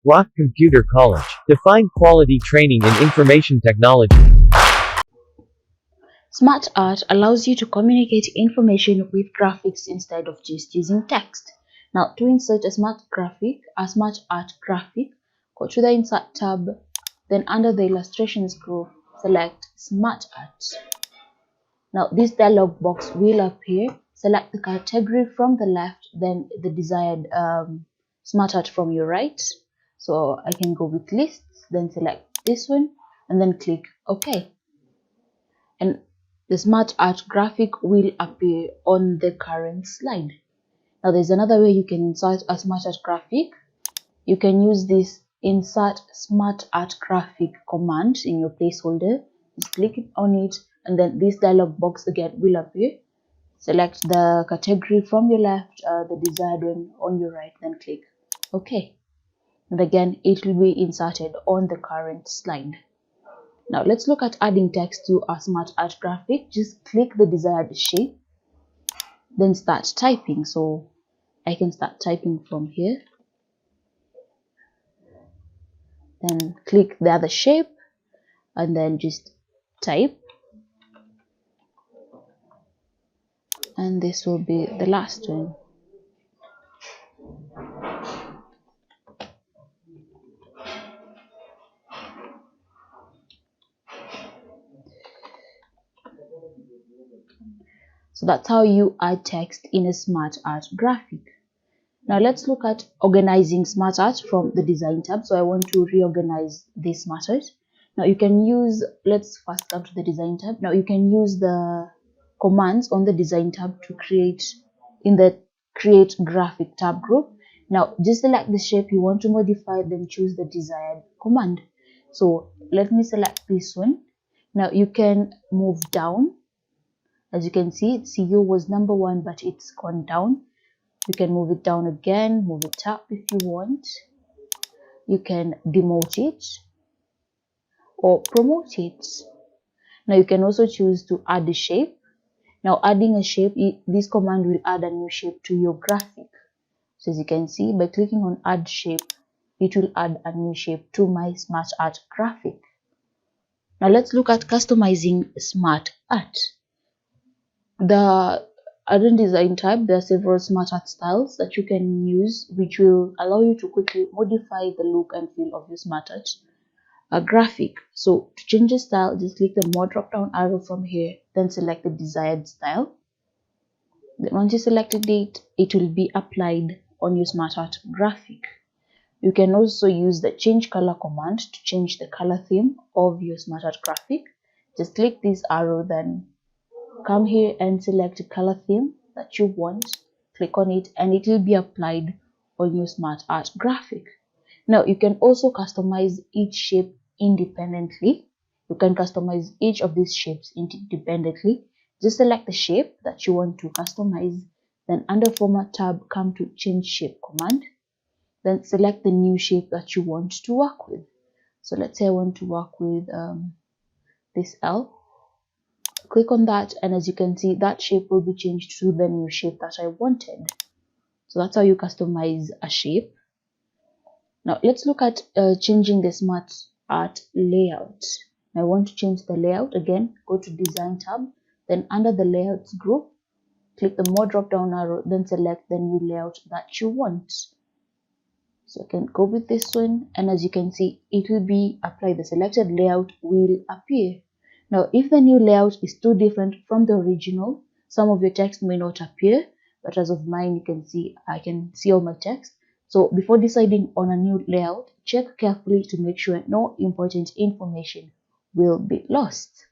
Rock Computer College. Define quality training in information technology. SmartArt allows you to communicate information with graphics instead of just using text. Now, to insert a SmartArt graphic, go to the Insert tab, then under the Illustrations group, select SmartArt. Now, this dialog box will appear. Select the category from the left, then the desired SmartArt from your right. So I can go with lists, then select this one, and then click OK. And the SmartArt graphic will appear on the current slide. Now, there's another way you can insert a SmartArt graphic. You can use this Insert SmartArt Graphic command in your placeholder. Just click on it, and then this dialog box again will appear. Select the category from your left, the desired one on your right, then click OK. And again, it will be inserted on the current slide. Now, let's look at adding text to a SmartArt graphic. Just click the desired shape, then start typing. So I can start typing from here. Then click the other shape, and then just type. And this will be the last one. So that's how you add text in a SmartArt graphic. Now let's look at organizing SmartArt from the Design tab. So I want to reorganize this SmartArt. Now you can use, let's first come to the Design tab. Now you can use the commands on the Design tab to create in the Create Graphic tab group. Now just select the shape you want to modify, then choose the desired command. So let me select this one. Now you can move down. As you can see, CEO was number 1, but it's gone down. You can move it down again, move it up if you want. You can demote it or promote it. Now you can also choose to add a shape. Now adding a shape, this command will add a new shape to your graphic. So as you can see, by clicking on add shape, it will add a new shape to my SmartArt graphic. Now let's look at customizing SmartArt. The Add Design tab, there are several SmartArt styles that you can use, which will allow you to quickly modify the look and feel of your SmartArt graphic. So to change the style, just click the more drop down arrow from here, then select the desired style. Then once you selected it, it will be applied on your SmartArt graphic. You can also use the change color command to change the color theme of your SmartArt graphic. Just click this arrow, then come here and select the color theme that you want. Click on it, and it will be applied on your SmartArt graphic. Now you can also customize each shape independently. You can customize each of these shapes independently. Just select the shape that you want to customize, then under Format tab, come to Change Shape command, then select the new shape that you want to work with. So let's say I want to work with this L. Click on that, and as you can see, that shape will be changed to the new shape that I wanted. So that's how you customize a shape. Now let's look at changing the SmartArt layout. I want to change the layout. Again, go to Design tab, then under the Layouts group, click the more drop down arrow, then select the new layout that you want. So I can go with this one, and as you can see, it will be applied. The selected layout will appear. Now, if the new layout is too different from the original, some of your text may not appear, but as of mine, you can see I can see all my text. So before deciding on a new layout, check carefully to make sure no important information will be lost.